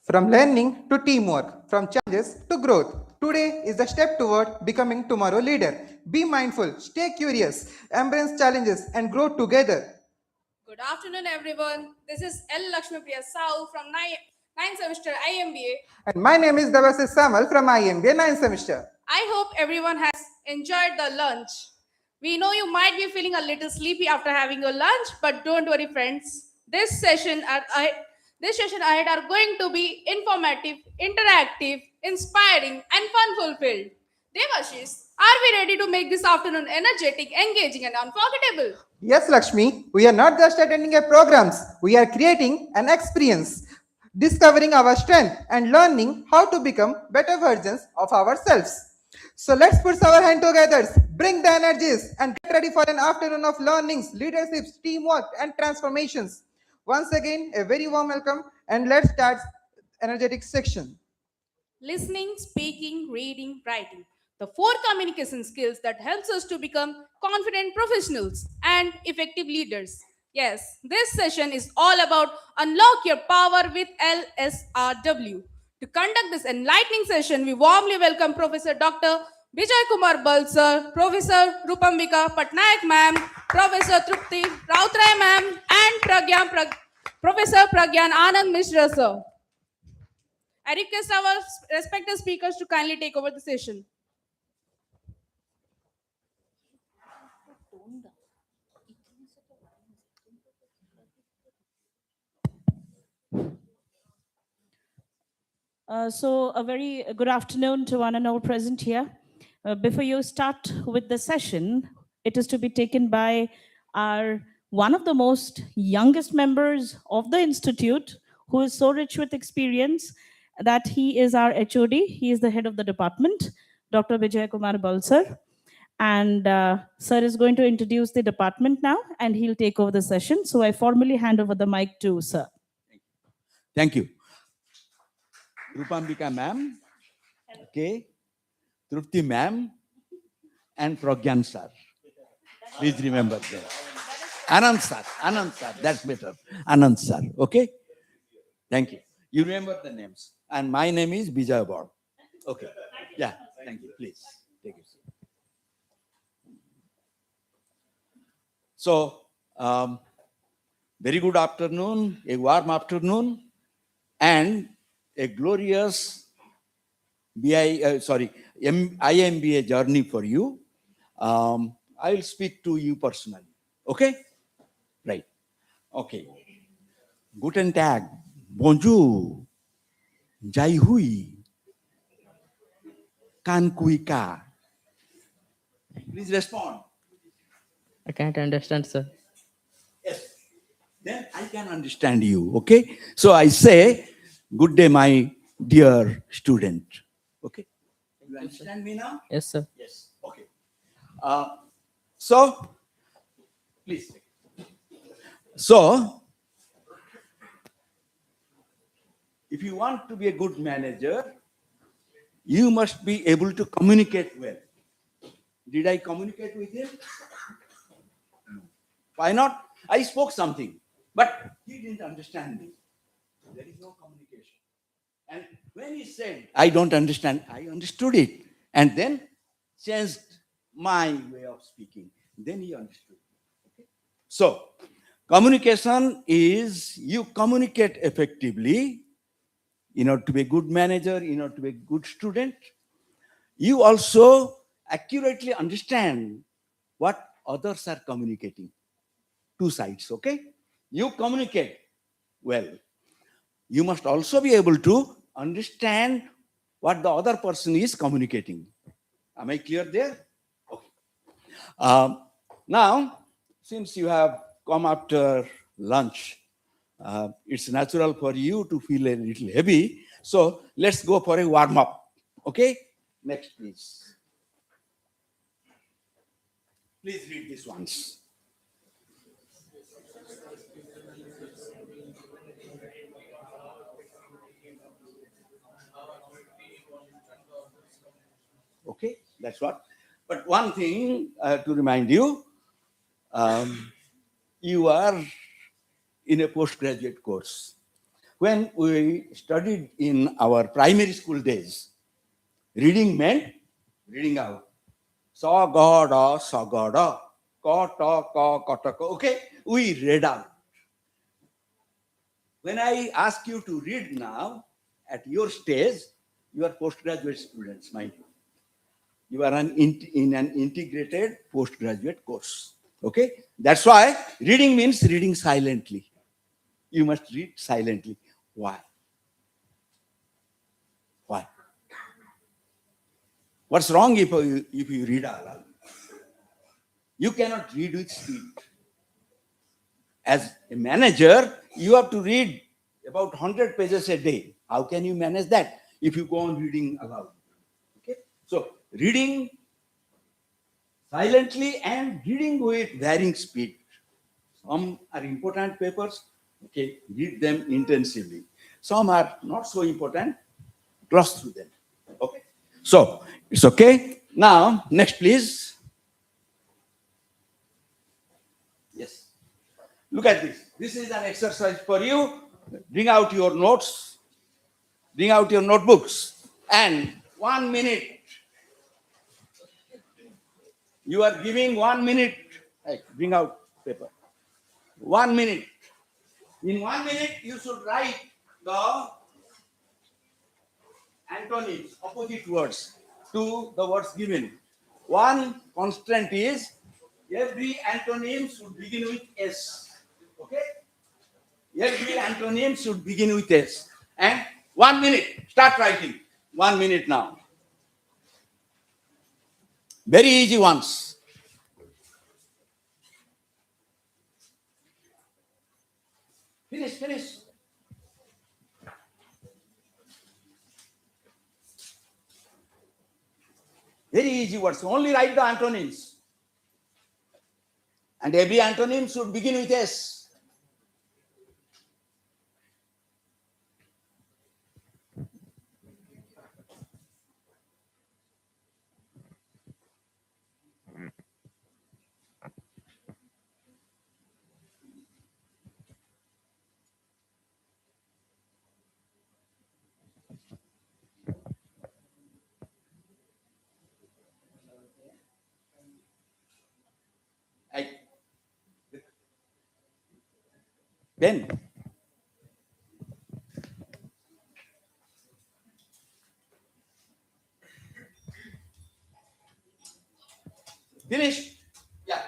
From learning to teamwork, from challenges to growth. Today is the step toward becoming tomorrow leader. Be mindful, stay curious, embrace challenges, and grow together. Good afternoon, everyone. This is L. Lakshmi Priya Sau from 9th semester I-Mba. And my name is Devasis Samal from I-Mba 9th semester. I hope everyone has enjoyed the lunch. We know you might be feeling a little sleepy after having your lunch, but don't worry, friends. This session ahead are going to be informative, interactive, inspiring, and fun-fulfilled. Devashis, are we ready to make this afternoon energetic, engaging, and unforgettable? Yes, Lakshmi, we are not just attending a programs, we are creating an experience, discovering our strength and learning how to become better versions of ourselves. So let's put our hand together, bring the energies, and get ready for an afternoon of learnings, leaderships, teamwork, and transformations. Once again, a very warm welcome, and let's start energetic section. Listening, speaking, reading, writing. The four communication skills that helps us to become confident professionals and effective leaders. Yes, this session is all about unlock your power with LSRW. To conduct this enlightening session, we warmly welcome Professor Dr. Vijay Kumar Balsar, Professor Rupambika Patnaik ma'am, Professor Trupti Rautray ma'am, and Professor Pragyan Anand Mishra sir. I request our respected speakers to kindly take over the session. So a very good afternoon to one and all present here. Before you start with the session, it is to be taken by our one of the most youngest members of the Institute, who is so rich with experience that he is our HOD. He is the head of the department, Dr. Vijay Kumar Balsar. And sir is going to introduce the department now, and he'll take over the session. So I formally hand over the mic to sir. Thank you. Rupambika ma'am, okay, Trupti ma'am, and Pragyan sir. Please remember that. Anand sir, that's better. Anand sir, okay? Thank you. You remember the names. And my name is Vijay Bor. Okay. Yeah, thank you. Please take it. So, very good afternoon, a warm afternoon, and a glorious I-Mba journey for you. I will speak to you personally. Okay? Right. Okay. Guten Tag. Bonjour. Jai Hui. Kan Kui Ka. Please respond. I can't understand, sir. Yes. Then I can understand you. Okay? So I say, good day, my dear student. Okay? You understand me now? Yes, sir. Yes. Okay. So, please. So, if you want to be a good manager, you must be able to communicate well. Did I communicate with him? Why not? I spoke something, but he didn't understand me. There is no communication. And when he said, I don't understand, I understood it. And then changed my way of speaking. Then he understood. Okay? So, communication is you communicate effectively in order to be a good manager, in order to be a good student. You also accurately understand what others are communicating. Two sides, okay? You communicate well. You must also be able to understand what the other person is communicating. Am I clear there? Okay. Now, since you have come after lunch, it's natural for you to feel a little heavy. So let's go for a warm-up. Okay? Next, please. Please read this once. Okay, that's what. But one thing to remind you, you are in a postgraduate course. When we studied in our primary school days, reading meant reading out. Saw God, saw God, ka, ta, ka, ka, ta, ka. Okay, we read out. When I ask you to read now, at your stage, you are postgraduate students, mind you. You are in an integrated postgraduate course. Okay, that's why reading means reading silently. You must read silently. Why? Why? What's wrong if you read aloud? You cannot read with speed. As a manager, you have to read about 100 pages a day. How can you manage that if you go on reading aloud? Okay, so reading silently and reading with varying speed. Some are important papers, okay, read them intensively. Some are not so important, gloss through them. Okay, so it's okay. Now, next, please. Yes. Look at this. This is an exercise for you. Bring out your notes, bring out your notebooks, and 1 minute. You are giving 1 minute. Hey, bring out paper. 1 minute. In 1 minute, you should write the antonyms, opposite words to the words given. One constraint is every antonym should begin with S. Okay? Every antonym should begin with S. And 1 minute, start writing. 1 minute now. Very easy ones. Finish. Very easy words. Only write the antonyms. And every antonym should begin with S. I, then, finish. Yeah.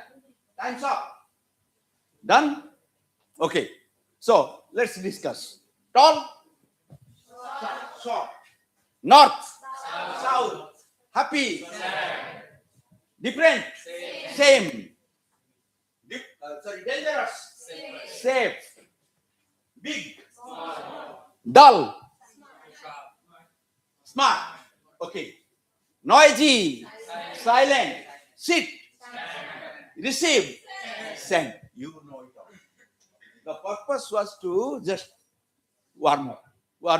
Time's up. Done? Okay. So let's discuss. Tall, short. North, south. Happy, different, same. Dangerous, safe. Big, dull, smart. Okay. Noisy, silent. Sit, receive, send. You know it all. The purpose was to just warm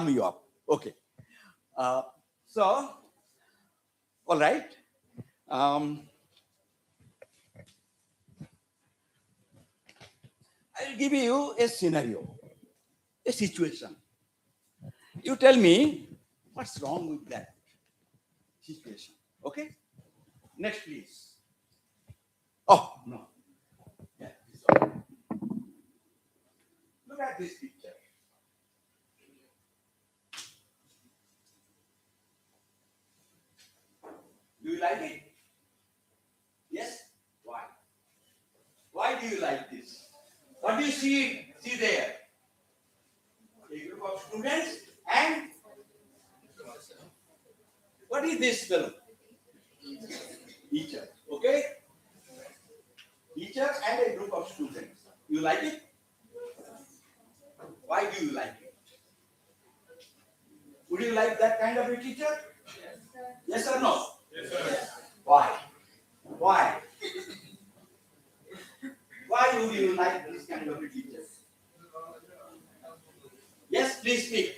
you up. Okay. So, all right. I'll give you a scenario, a situation. You tell me what's wrong with that situation. Okay? Next, please. Oh, no. Yeah, this one. Look at this picture. Do you like it? Yes? Why? Why do you like this? What do you see there? A group of students and what is this fellow? Teacher. Okay? Teacher and a group of students. You like it? Why do you like it? Would you like that kind of a teacher? Yes or no? Yes. Why? Why? Why would you like this kind of a teacher? Yes, please speak.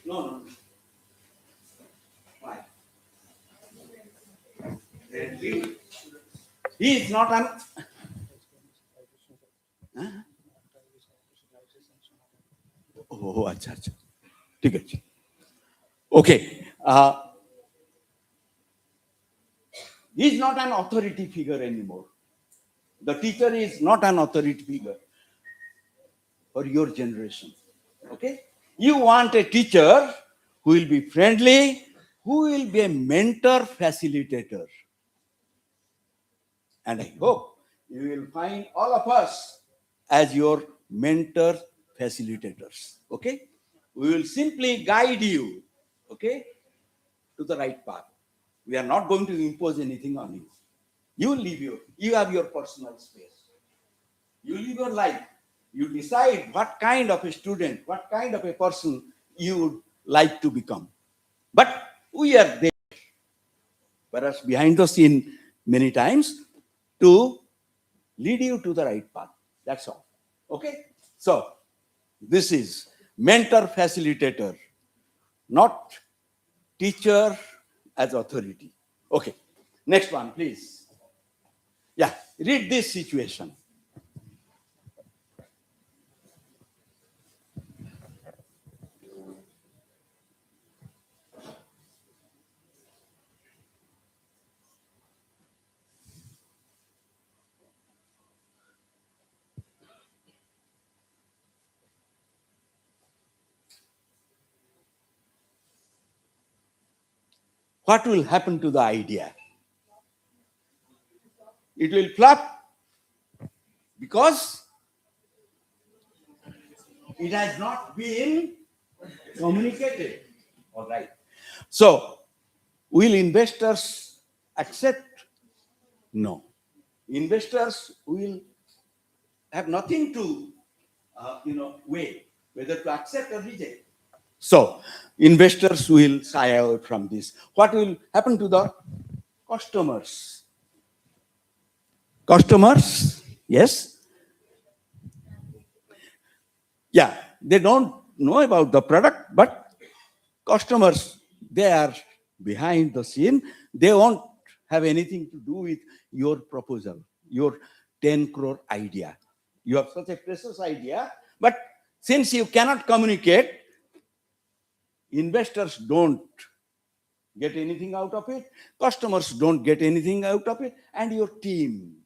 No. Why? He is not an. हो अच्छा अच्छा ठीक है okay he is not an authority figure anymore. The teacher is not an authority figure for your generation. Okay, you want a teacher who will be friendly, who will be a mentor facilitator, and I hope you will find all of us as your mentor facilitators. Okay, we will simply guide you, okay, to the right path. We are not going to impose anything on you. You have your personal space. You live your life. You decide what kind of a student, what kind of a person you would like to become. But we are there, whereas behind the scene many times, to lead you to the right path. That's all. Okay? So, this is mentor facilitator, not teacher as authority. Okay. Next one, please. Yeah, read this situation. What will happen to the idea? It will flop because it has not been communicated. All right. So, will investors accept? No. Investors will have nothing to, weigh whether to accept or reject. So, investors will shy away from this. What will happen to the customers? Customers, yes. Yeah, they don't know about the product, but customers, they are behind the scene. They won't have anything to do with your proposal, your 10 crore idea. You have such a precious idea, but since you cannot communicate, investors don't get anything out of it, customers don't get anything out of it, and your team,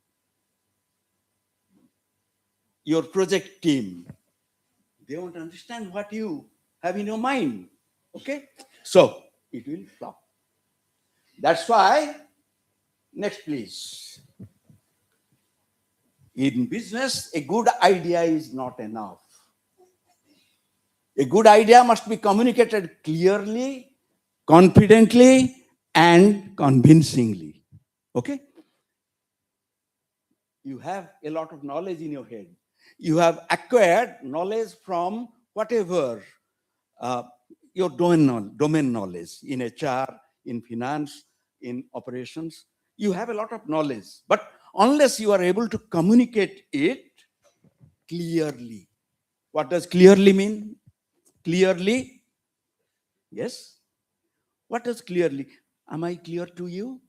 your project team, they won't understand what you have in your mind. Okay? So, it will flop. That's why, next please. In business, a good idea is not enough. A good idea must be communicated clearly, confidently, and convincingly. Okay? You have a lot of knowledge in your head. You have acquired knowledge from whatever your domain knowledge in HR, in finance, in operations. You have a lot of knowledge, but unless you are able to communicate it clearly. What does clearly mean? Clearly? Yes? What does clearly? Am I clear to you?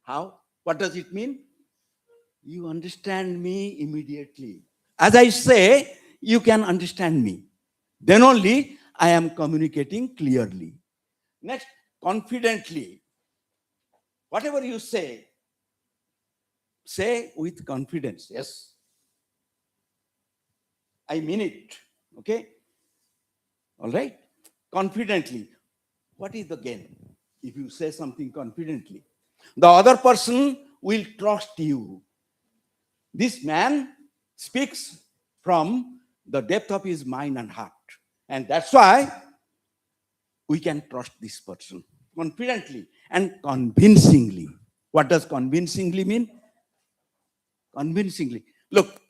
How? What does it mean? You understand me immediately. As I say, you can understand me. Then only I am communicating clearly. Next, confidently. Whatever you say with confidence. Yes, I mean it. Okay? All right? Confidently. What is the gain if you say something confidently? The other person will trust you. This man speaks from the depth of his mind and heart. And that's why we can trust this person confidently and convincingly. What does convincingly mean? Convincingly. Look,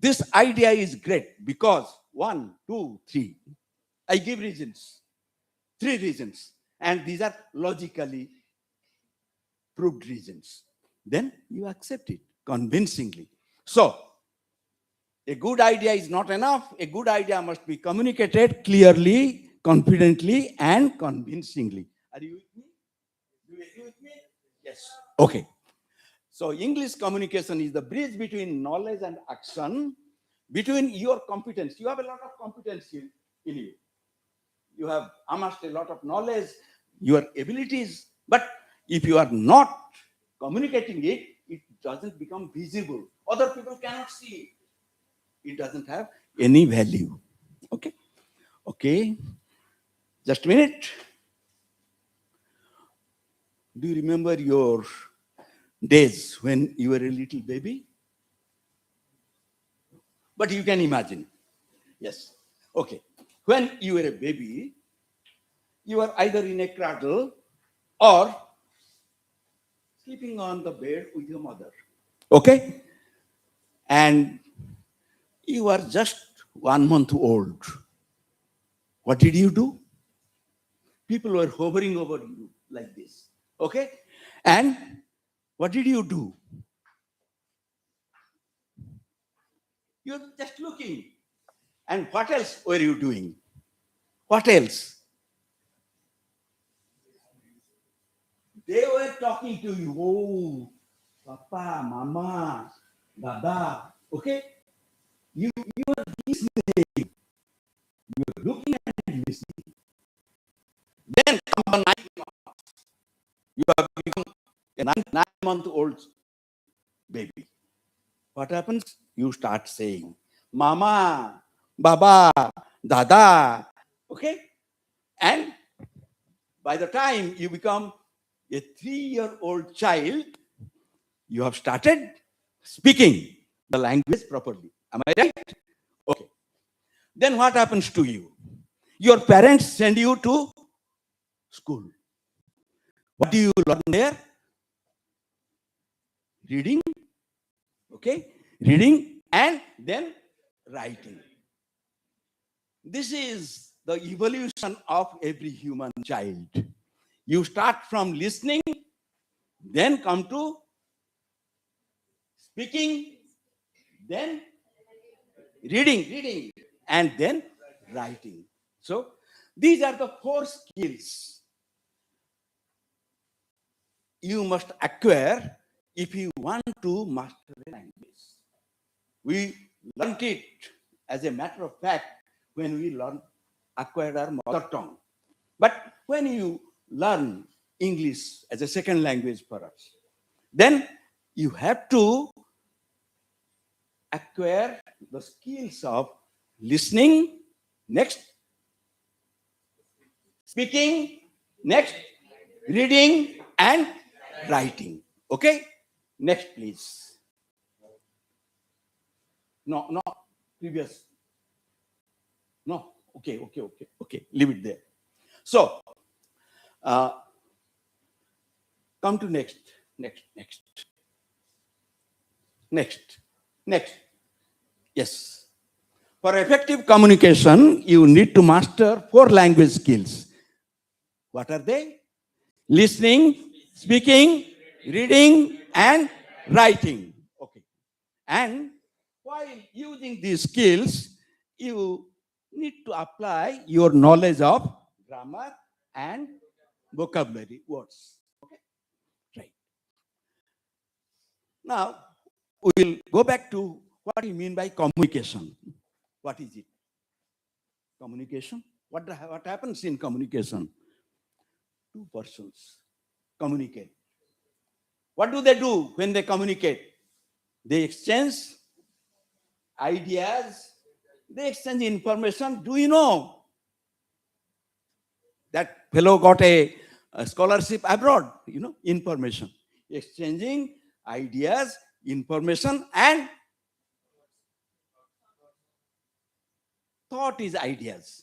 this idea is great because 1, 2, 3. I give reasons, 3 reasons, and these are logically proved reasons. Then you accept it convincingly. So, a good idea is not enough. A good idea must be communicated clearly, confidently, and convincingly. Are you with me? Do you agree with me? Yes. Okay. So, English communication is the bridge between knowledge and action. between your competence. You have a lot of competence in you. You have amassed a lot of knowledge, your abilities, but if you are not communicating it, it doesn't become visible. Other people cannot see it. It doesn't have any value. Okay? Okay. Just a minute. Do you remember your days when you were a little baby? But you can imagine. Yes. Okay. When you were a baby, you were either in a cradle or sleeping on the bed with your mother. Okay? And you were just 1 month old. What did you do? People were hovering over you like this. Okay? And what did you do? You were just looking. And what else were you doing? What else? They were talking to you. Oh, Papa, Mama, Dada. Okay? You are listening. You are looking and listening. Then come 9 months. You have become a 9-month-old baby. What happens? You start saying, Mama, Baba, Dada. Okay? And by the time you become a 3-year-old child, you have started speaking the language properly. Am I right? Okay. Then what happens to you? Your parents send you to school. What do you learn there? Reading. Okay? Reading and then writing. This is the evolution of every human child. You start from listening, then come to speaking, then reading, and then writing. So these are the 4 skills you must acquire if you want to master a language. We learned it as a matter of fact when we acquired our mother tongue. But when you learn English as a second language for us, then you have to acquire the skills of listening, next, speaking, next, reading, and writing. Okay? Next, please. No, previous. No, okay. Leave it there. So, come to next. Yes. For effective communication, you need to master 4 language skills. What are they? Listening, speaking, reading, and writing. Okay. And while using these skills, you need to apply your knowledge of grammar and vocabulary words. Okay. Right. Now, we'll go back to what you mean by communication. What is it? Communication? What happens in communication? 2 persons communicate. What do they do when they communicate? They exchange ideas, they exchange information. Do you know that fellow got a scholarship abroad? You know, information. Exchanging ideas, information, and thought is ideas.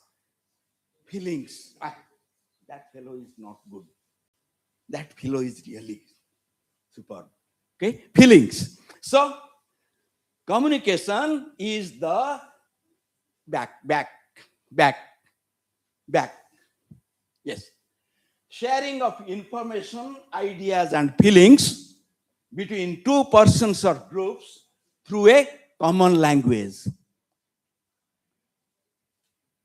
Feelings. That fellow is not good. That fellow is really superb. Okay? Feelings. So, communication is the back. Yes. Sharing of information, ideas, and feelings between 2 persons or groups through a common language.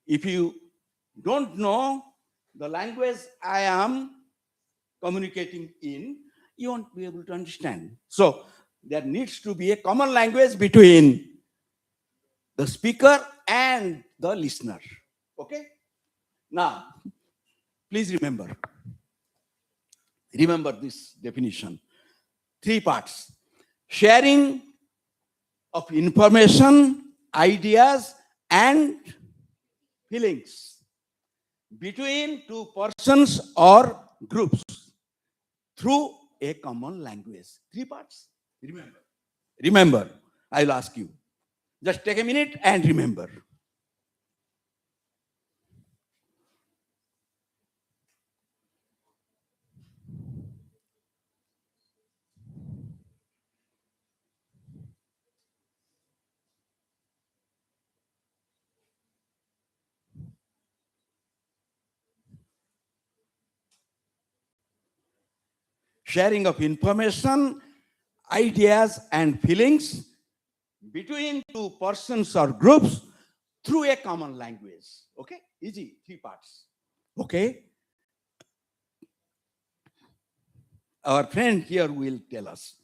If you don't know the language I am communicating in, you won't be able to understand. So, there needs to be a common language between the speaker and the listener. Okay? Now, please remember this definition. 3 parts. Sharing of information, ideas, and feelings between 2 persons or groups through a common language. 3 parts. Remember. I'll ask you. Just take a minute and remember. Sharing of information, ideas, and feelings between 2 persons or groups through a common language. Okay? Easy. 3 parts. Okay? Our friend here will tell us.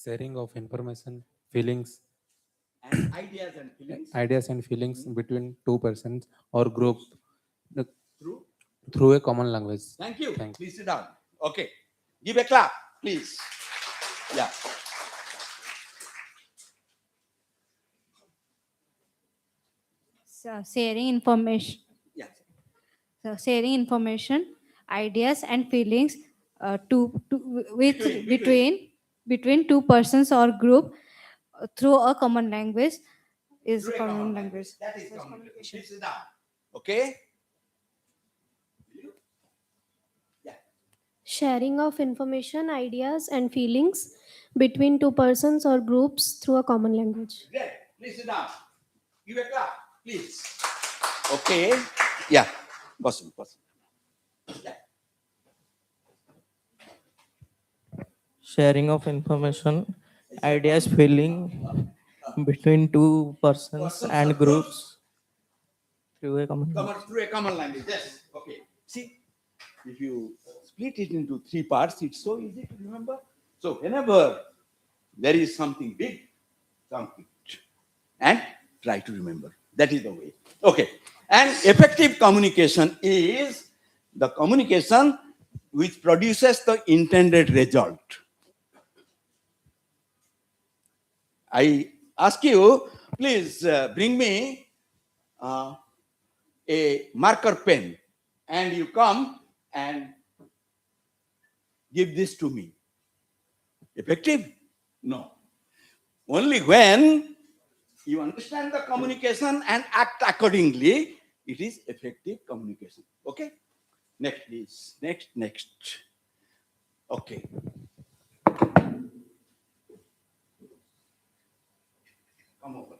Sharing of information, feelings, And ideas and feelings ideas and feelings between 2 persons or group through. through a common language. Thank you. Thank you. Please sit down. Okay. Give a clap, please. Yeah. So sharing information, Yeah. ideas and feelings with Between. between 2 persons or group through a common language is Through a common language. That is communication. Please sit down. Okay? Yeah. Sharing of information, ideas, and feelings between 2 persons or groups through a common language. Great. Please sit down. Give a clap, please. Okay. Yeah. Awesome. Yeah. Sharing of information, ideas, feeling between 2 persons and groups through a common language. Through a common language. Yes. Okay. See, if you split it into 3 parts, it's so easy to remember. So whenever there is something big, something, and try to remember. That is the way. Okay. And effective communication is the communication which produces the intended result. I ask you, please bring me a marker pen, and you come and give this to me. Effective? No. Only when you understand the communication and act accordingly, it is effective communication. Okay? Next, please. Next. Okay. Come over.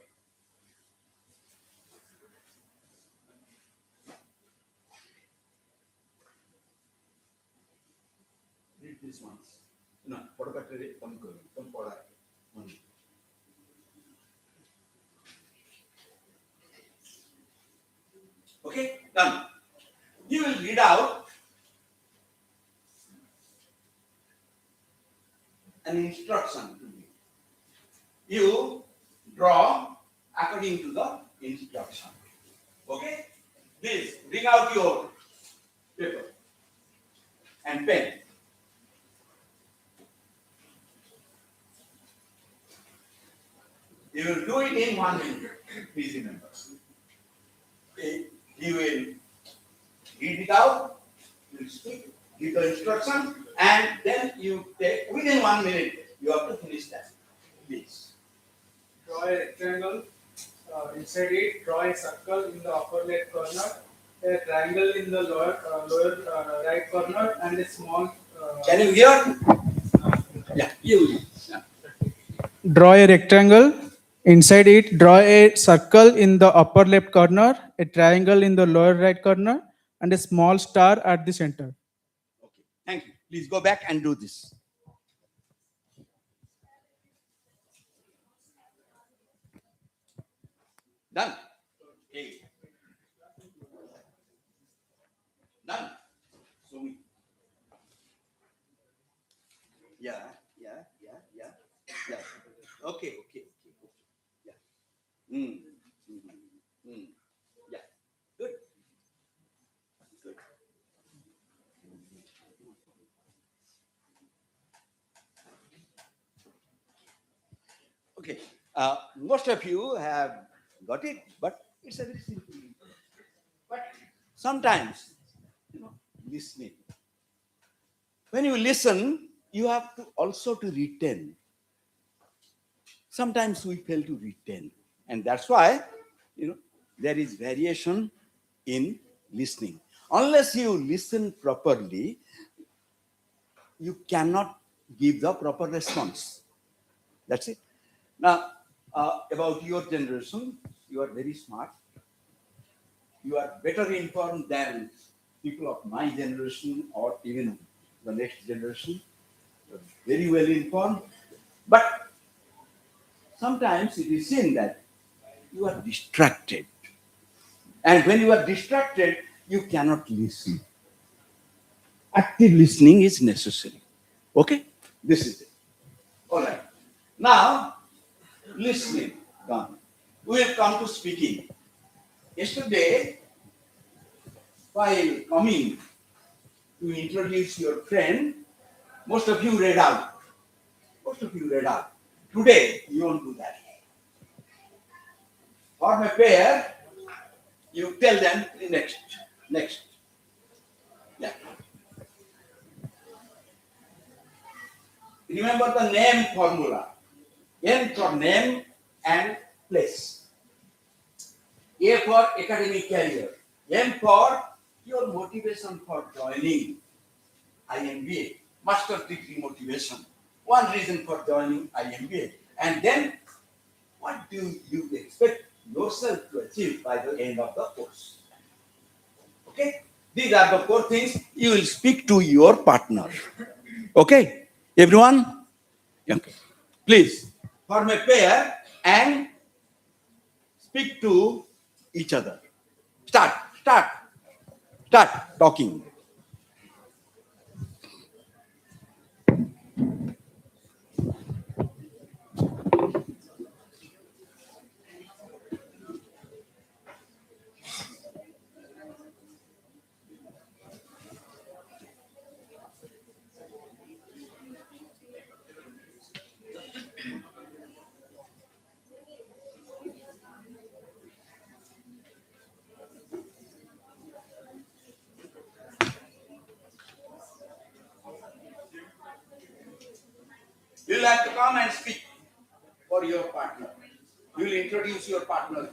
Read this once. No, come for Okay, done. You will read out an instruction to me. You draw according to the instruction. Okay? Please bring out your paper and pen. You will do it in 1 minute. Please remember. Okay? You will read it out, you will speak, give the instruction, and then you take, within 1 minute, you have to finish that. Please. Draw a rectangle. Inside it, draw a circle in the upper left corner, a triangle in the lower right corner, and a small. Can you hear? Yeah, you. Yeah. Draw a rectangle. Inside it, draw a circle in the upper left corner, a triangle in the lower right corner, and a small star at the center. Okay, thank you. Please go back and do this. Done. Okay. Done. So yeah. Okay. Mm. Mm. Yeah. Good. Good. Okay. Most of you have got it, but it's a very simple. But sometimes, listening. When you listen, you have to also to retain. Sometimes we fail to retain, and that's why, there is variation in listening. Unless you listen properly, you cannot give the proper response. That's it. Now, about your generation, you are very smart. You are better informed than people of my generation or even the next generation. You are very well informed. But sometimes it is seen that you are distracted. And when you are distracted, you cannot listen. Active listening is necessary. Okay? This is it. All right. Now, listening. Done. We will come to speaking. Yesterday, while coming to introduce your friend, most of you read out. Most of you read out. Today, you won't do that. Form a pair, you tell them next. Next. Yeah. Remember the name formula. N for name and place. A for academic career. M for your motivation for joining I-Mba, master's degree motivation. One reason for joining I-Mba. And then, what do you expect yourself to achieve by the end of the course? Okay? These are the 4 things you will speak to your partner. Okay? Everyone? Okay. Please, form a pair and speak to each other. Start talking. You'll have to come and speak for your partner. You'll introduce your partner.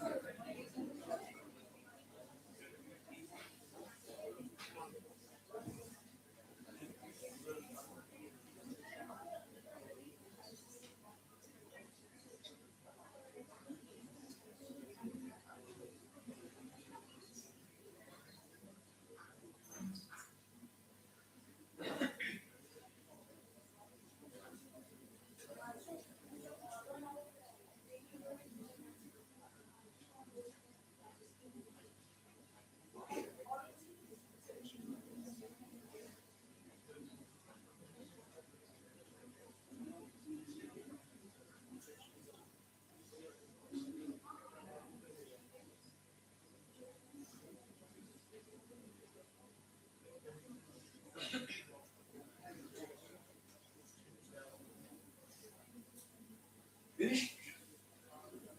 Finished?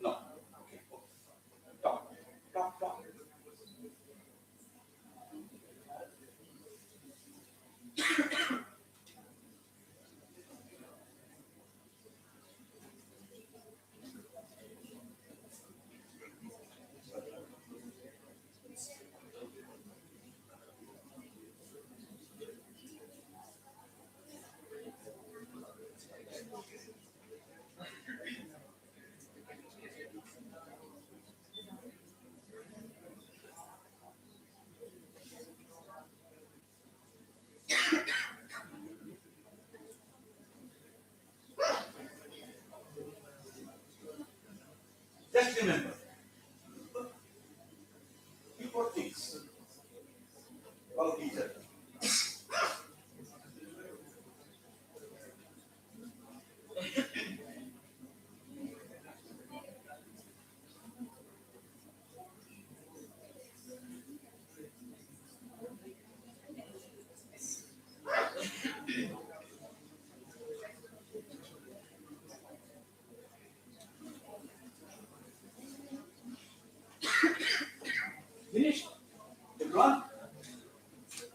No. Okay. Talk. Just remember, 4 things about each other.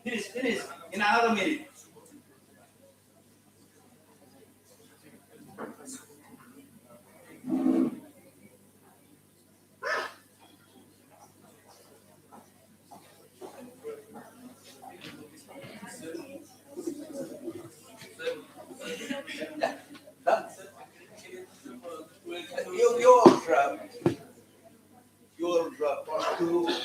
Finish in another minute. Yeah. Done. Your point to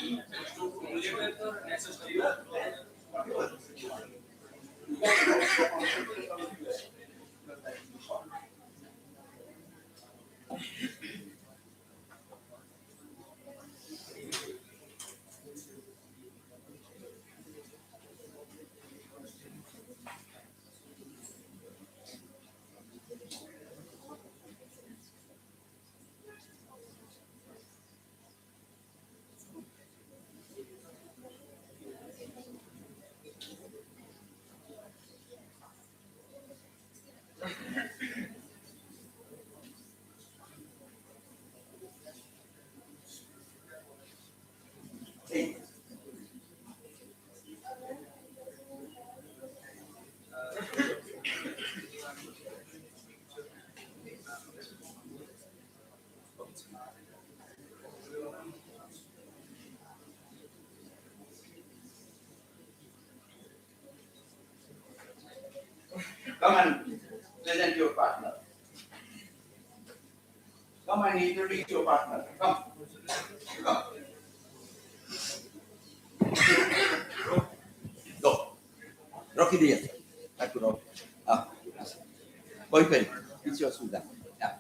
come and present your partner. Come and introduce your partner. Come. Come. Go. Rocky Diaz. Aku Rocky. Boyfriend. It's your Sudan. Yeah.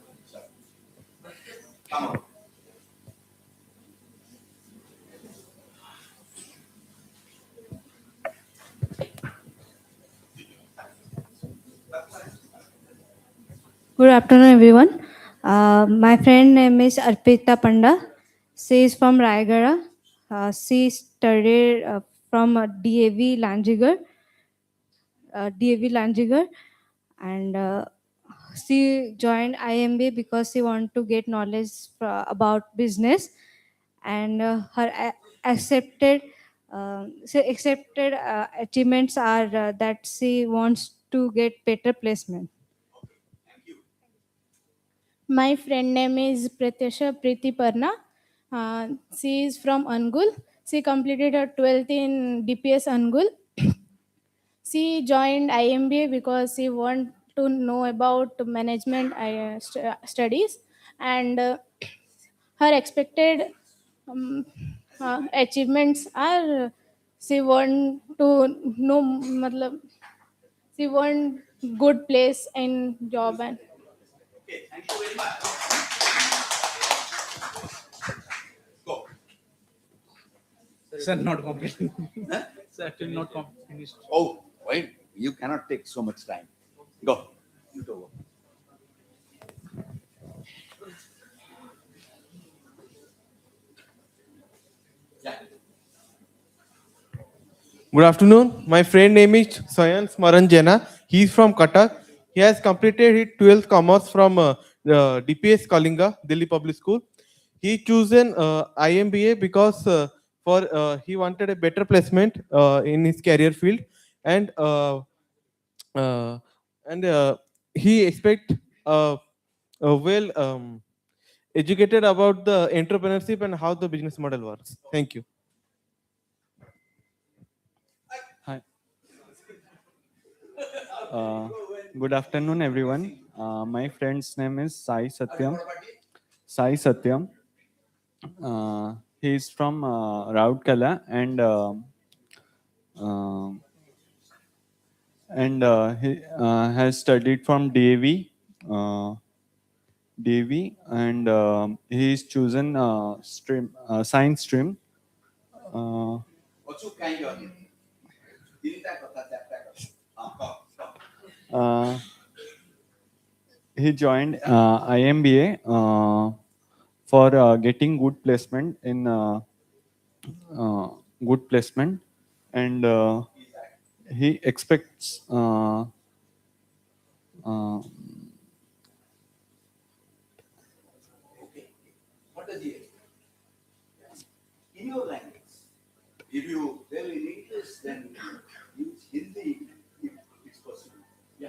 Come on. Good afternoon, everyone. My friend name is Arpita Panda. She is from Raigada. She studied from DAV Lanjigar, and she joined I-Mba because she want to get knowledge about business, and her accepted achievements are that she wants to get better placement. My friend name is Pratyasha Preeti Parna. She is from Angul. She completed her 12th in DPS Angul. She joined I-Mba because she want to know about management studies, and her expected um, achievements are she want to know matlab, she want good place in job. And Okay, thank you very much. Go. Sir, not complete. Huh? Sir, actually not finished. Oh, wait. You cannot take so much time. Go. You go. Yeah. Good afternoon. My friend name is Sayan Smaranjana. He is from Cuttack. He has completed his 12th commerce from DPS Kalinga, Delhi Public School. He chosen I-Mba because for he wanted a better placement in his career field, and uh, and he expect well educated about the entrepreneurship and how the business model works. Thank you. Hi. Uh, Good afternoon, everyone. My friend's name is Sai Satyam. Sai Satyam. He is from Raudkala, uh, and he has studied from DAV, and he is chosen science stream. What's your kind of it? Uh, he joined I-Mba for getting good placement in good placement, and he expects uh, Okay. What does he expect? In your language, if you really need to languages, then use Hindi if it's possible. Yeah.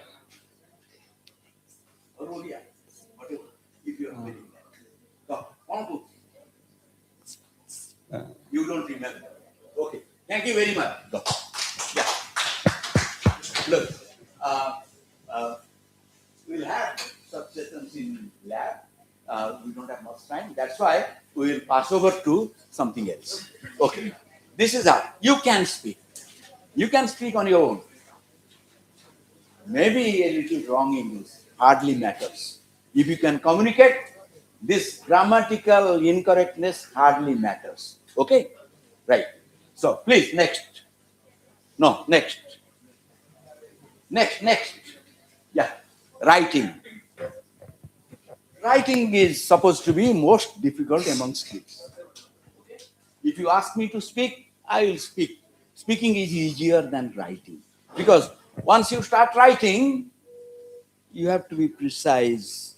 Or Odia, whatever, if you are very Go, one, two. You don't remember. Okay. Thank you very much. Go. Yeah. Look, uh, uh, we'll have subsessions in lab. We don't have much time. That's why we will pass over to something else. Okay. This is how you can speak. You can speak on your own. Maybe a little wrong English hardly matters. If you can communicate, this grammatical incorrectness hardly matters. Okay? Right. So please, next. No, next. Next. Yeah. Writing. Writing is supposed to be most difficult among skills. If you ask me to speak, I will speak. Speaking is easier than writing. Because once you start writing, you have to be precise.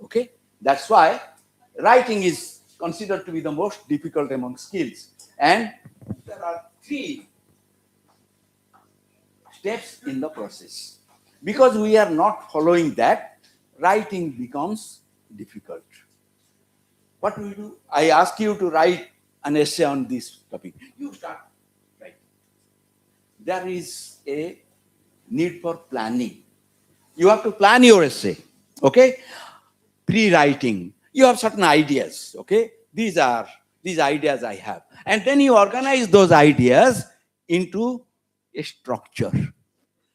Okay? That's why writing is considered to be the most difficult among skills. And there are 3 steps in the process. Because we are not following that, writing becomes difficult. What do we do? I ask you to write an essay on this topic. You start writing. There is a need for planning. You have to plan your essay. Okay? Pre-writing. You have certain ideas. Okay? These ideas I have. And then you organize those ideas into a structure.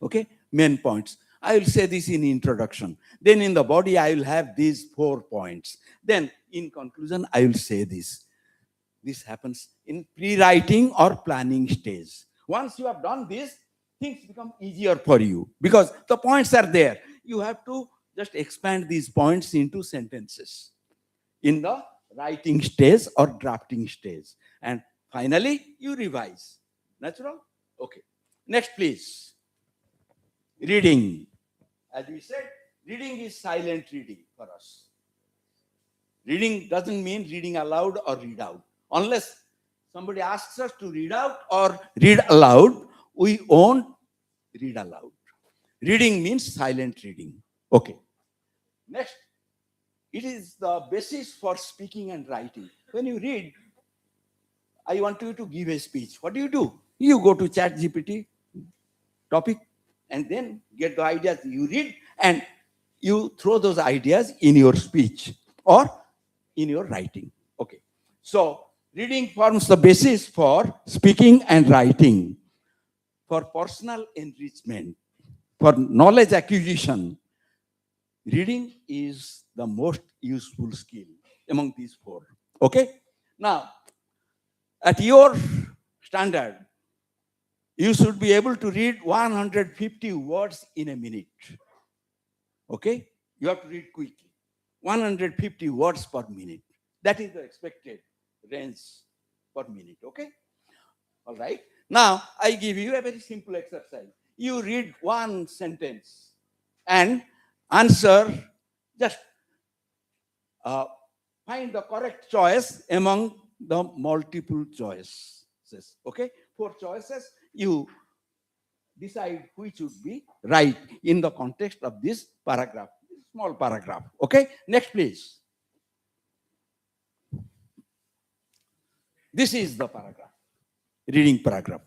Okay? Main points. I will say this in introduction. Then in the body, I will have these 4 points. Then in conclusion, I will say this. This happens in pre-writing or planning stage. Once you have done this, things become easier for you because the points are there. You have to just expand these points into sentences in the writing stage or drafting stage. And finally, you revise. Natural? Okay. Next, please. Reading. As we said, reading is silent reading for us. Reading doesn't mean reading aloud or read out. Unless somebody asks us to read out or read aloud, we won't read aloud. Reading means silent reading. Okay. Next, it is the basis for speaking and writing. When you read, I want you to give a speech. What do? You go to ChatGPT topic and then get the ideas. You read and you throw those ideas in your speech or in your writing. Okay. So reading forms the basis for speaking and writing, for personal enrichment, for knowledge acquisition. Reading is the most useful skill among these 4. Okay? Now, at your standard, you should be able to read 150 words in a minute. Okay? You have to read quickly. 150 words per minute. That is the expected range per minute. Okay? All right. Now, I give you a very simple exercise. You read one sentence and answer, just find the correct choice among the multiple choices. Okay? 4 choices. You decide which would be right in the context of this paragraph, small paragraph. Okay? Next, please. This is the paragraph, reading paragraph.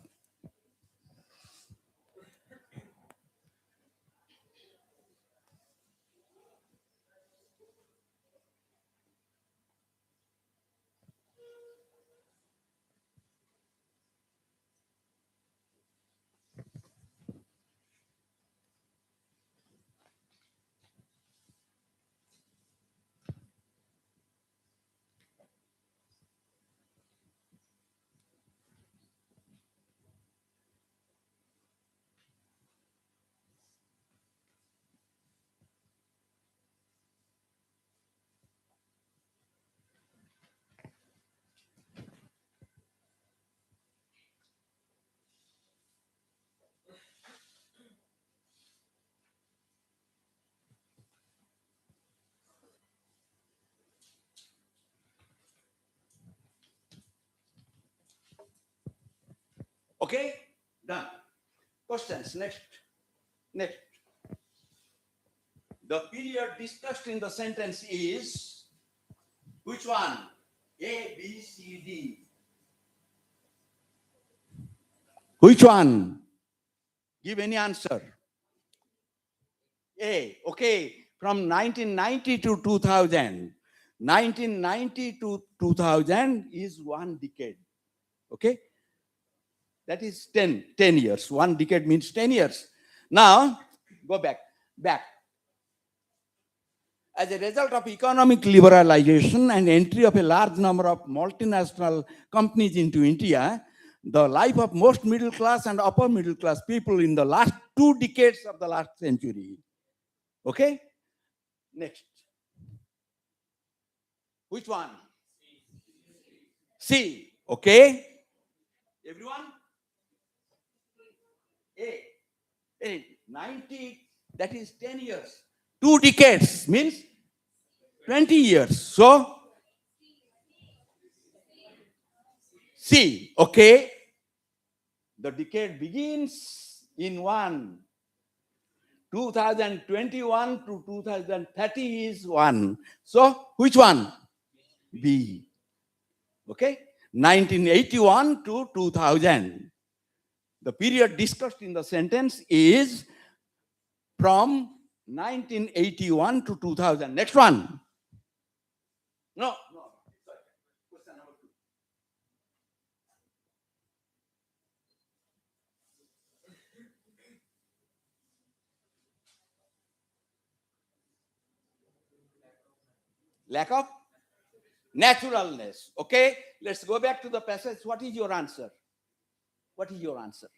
Okay? Done. Questions. Next. Next. The period discussed in the sentence is which one? A, B, C, D. Which one? Give any answer. A. Okay. From 1990 to 2000. 1990 to 2000 is one decade. Okay? That is 10 years. One decade means 10 years. Now, go back. As a result of economic liberalization and entry of a large number of multinational companies into India, the life of most middle class and upper middle class people in the last 2 decades of the last century. Okay? Next. Which one? C. Okay? Everyone? A. 90, that is 10 years. 2 decades means 20 years. So, C. Okay? The decade begins in 2021 to 2030 is 1. So, which one? B. Okay? 1981 to 2000. The period discussed in the sentence is from 1981 to 2000. Next one. No. Question number 2. Lack of naturalness. Okay, let's go back to the passage. What is your answer? What is your answer?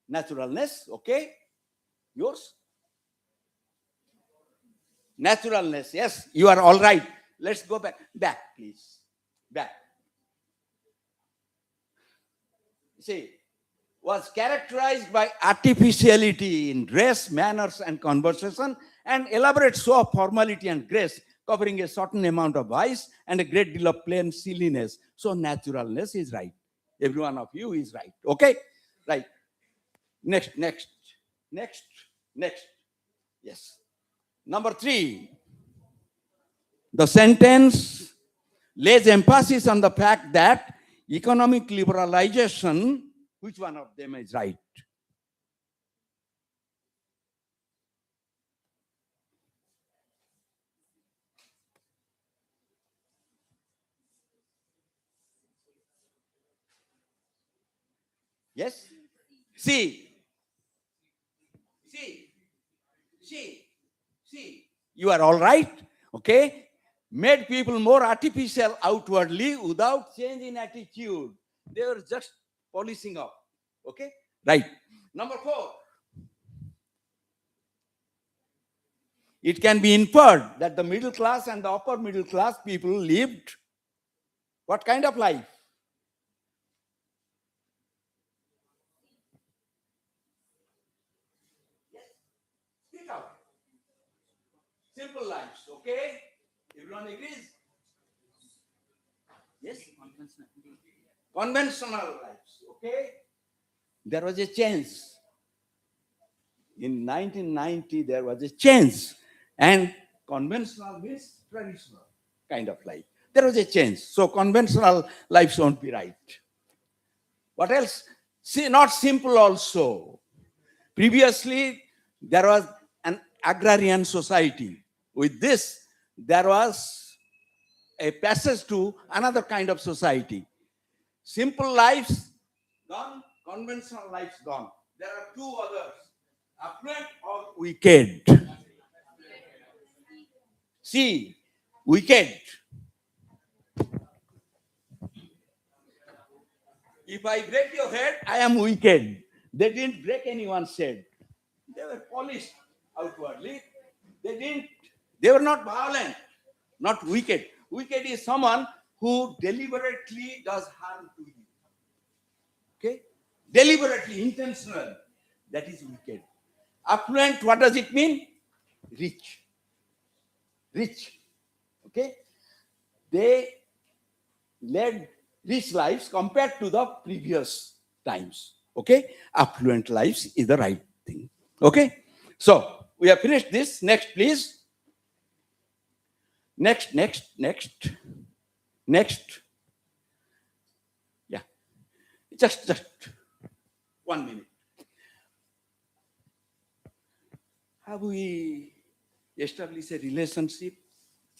Naturalness. Okay, yours? Naturalness. Yes, you are all right. Let's go back, please. Back. See, was characterized by artificiality in dress, manners, and conversation, and elaborate show of formality and grace, covering a certain amount of vice and a great deal of plain silliness. So naturalness is right. Every one of you is right. Okay? Right. Next. Yes. Number 3. The sentence lays emphasis on the fact that economic liberalization, which one of them is right? Yes? See. You are all right. Okay? Made people more artificial outwardly without change in attitude. They were just polishing up. Okay? Right. Number 4. It can be inferred that the middle class and the upper middle class people lived what kind of life? Speak out. Simple lives. Okay? Everyone agrees? Yes? Conventional lives. Okay? There was a change. In 1990, there was a change. And conventional means traditional kind of life. There was a change. So conventional lives won't be right. What else? See, not simple also. Previously, there was an agrarian society. With this, there was a passage to another kind of society. Simple lives gone, conventional lives gone. There are 2 others, affluent or wicked. See, wicked. If I break your head, I am wicked. They didn't break anyone's head. They were polished outwardly. They were not violent, not wicked. Wicked is someone who deliberately does harm to you. Okay? Deliberately, intentional. That is wicked. Affluent, what does it mean? Rich. Okay? They led rich lives compared to the previous times. Okay, affluent lives is the right thing. Okay, so we have finished this. Next, please. Next. Yeah, just 1 minute. Have we established a relationship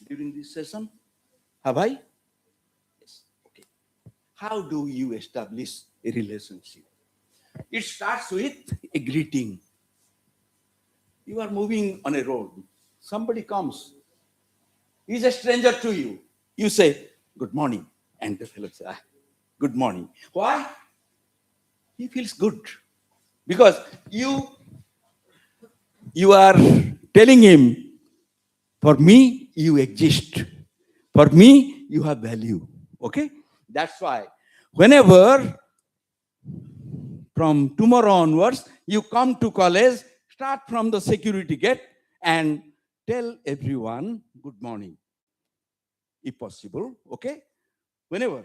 during this session? Have I? Yes. Okay. How do you establish a relationship? It starts with a greeting. You are moving on a road. Somebody comes. He's a stranger to you. You say, good morning. And the fellow says, good morning. Why? He feels good. Because you are telling him, for me, you exist. For me, you have value. Okay? That's why whenever from tomorrow onwards, you come to college, start from the security gate and tell everyone good morning, if possible. Okay? Whenever,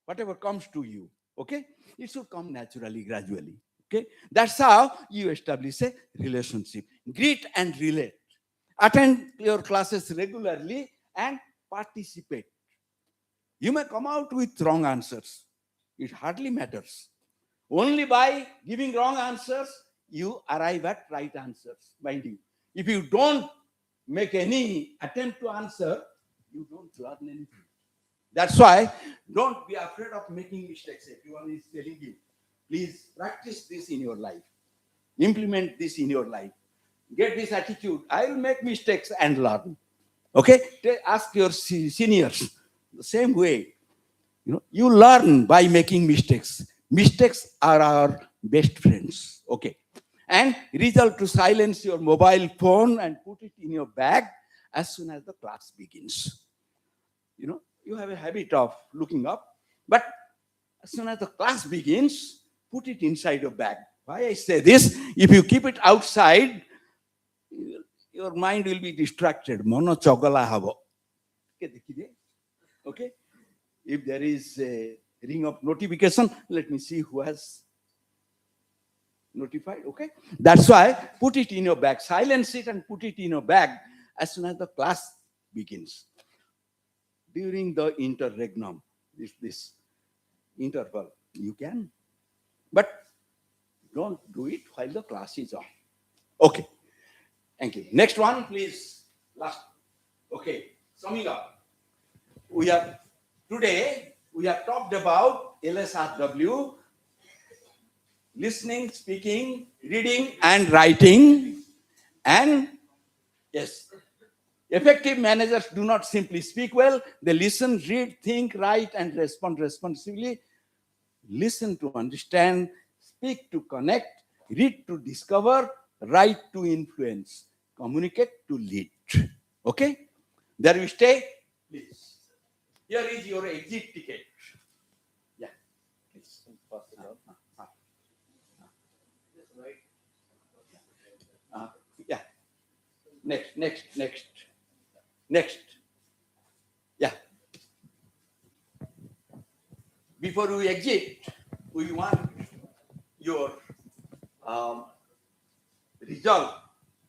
whatever comes to you. Okay? It should come naturally, gradually. Okay? That's how you establish a relationship. Greet and relate. Attend your classes regularly and participate. You may come out with wrong answers. It hardly matters. Only by giving wrong answers, you arrive at right answers, mind you. If you don't make any attempt to answer, you don't learn anything. That's why don't be afraid of making mistakes. Everyone is telling you, please practice this in your life. Implement this in your life. Get this attitude. I will make mistakes and learn. Okay? Ask your seniors the same way. You learn by making mistakes. Mistakes are our best friends. Okay. And resolve to silence your mobile phone and put it in your bag as soon as the class begins. You have a habit of looking up, but as soon as the class begins, put it inside your bag. Why I say this? If you keep it outside, your mind will be distracted. Mono chogala habo. Okay? If there is a ring of notification, let me see who has notified. Okay? That's why put it in your bag. Silence it and put it in your bag as soon as the class begins. During the interregnum, this interval, you can. But don't do it while the class is on. Okay. Thank you. Next one, please. Last. Okay. Summing up. Today, we have talked about LSRW, listening, speaking, reading, and writing. And yes, effective managers do not simply speak well, they listen, read, think, write, and respond responsibly. Listen to understand, speak to connect, read to discover, write to influence, communicate to lead. Okay? There we stay. Please. Here is your exit ticket. Yeah. Please. Yeah. Next. Yeah. Before we exit, we want your result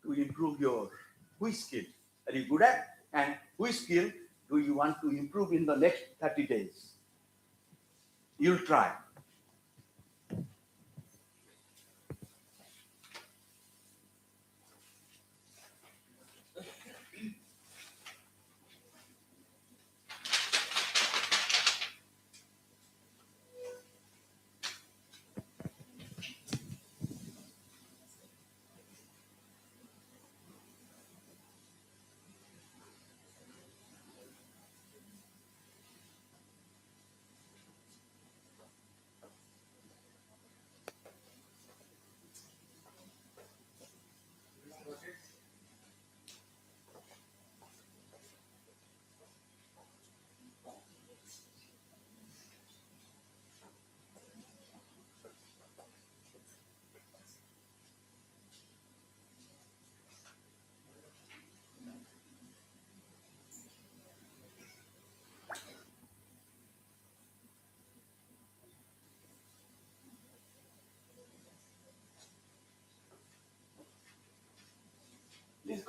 to improve your which skill are you good at and which skill do you want to improve in the next 30 days. You'll try.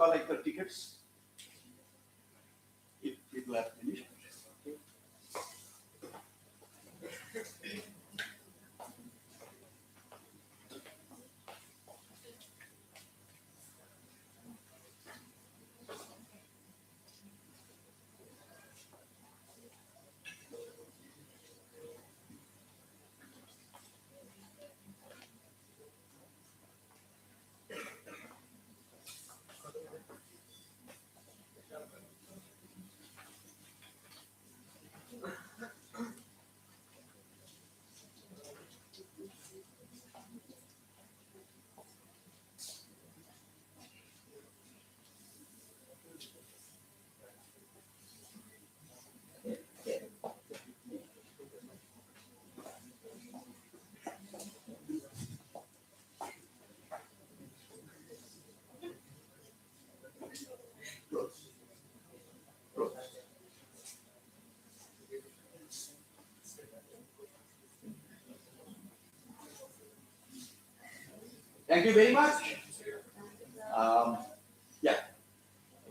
collect the tickets. If people are finished. Okay. Thank you very much. Yeah,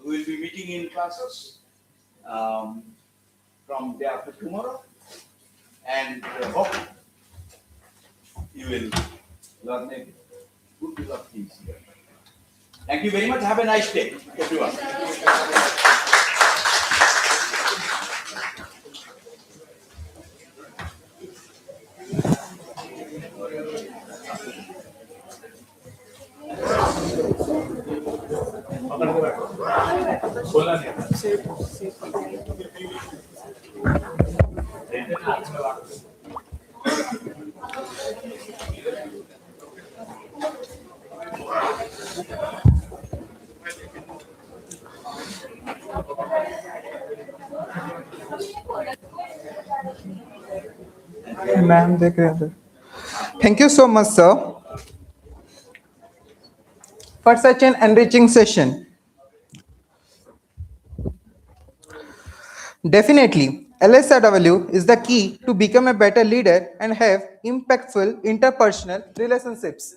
we will be meeting in classes from day after tomorrow, and hope you will learn a good deal of things here. Thank you very much. Have a nice day, everyone. Ma'am देख रहे हैं Thank you so much, sir, for such an enriching session. Definitely, LSRW is the key to become a better leader and have impactful interpersonal relationships.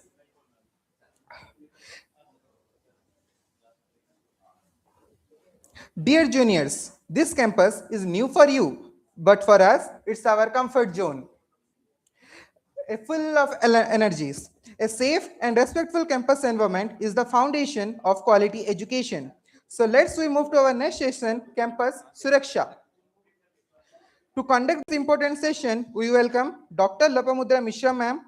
Dear juniors, this campus is new for you, but for us, it's our comfort zone. Full of energies. A safe and respectful campus environment is the foundation of quality education. So we move to our next session, Campus Suraksha. To conduct this important session, we welcome Dr. Lapamudra Mishra ma'am,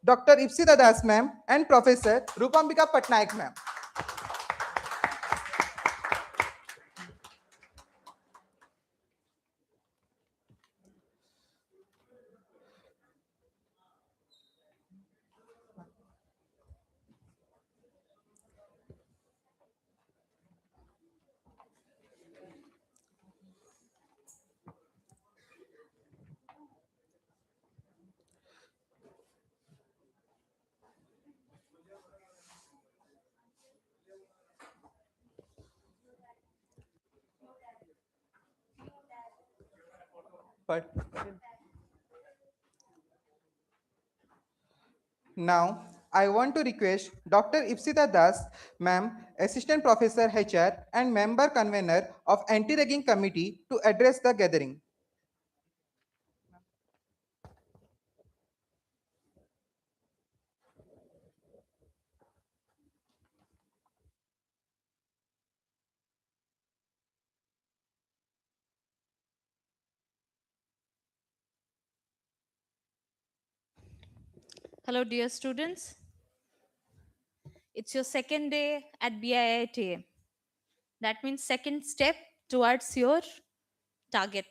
Dr. Ipsita Das ma'am, and Professor Rupambika Patnaik ma'am. But now, I want to request Dr. Ipsita Das, ma'am, Assistant Professor HR and Member Convener of Anti-Ragging Committee to address the gathering. Hello, dear students. It's your second day at BIITA. That means second step towards your target.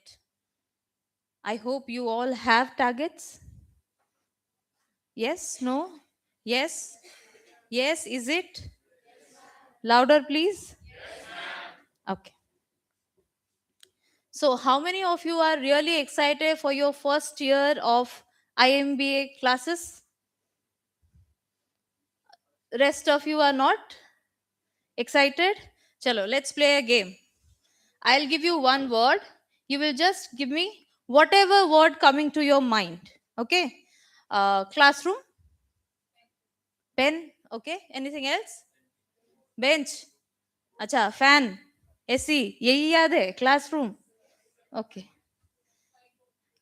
I hope you all have targets. Yes? No? Yes? Yes? Is it? Louder, please. Okay. So, how many of you are really excited for your first year of I-Mba classes? Rest of you are not excited? Chalo, let's play a game. I'll give you one word. You will just give me whatever word coming to your mind. Okay? Classroom? Pen? Okay? Anything else? Bench? अच्छा, fan, AC, यही याद है? Classroom, okay.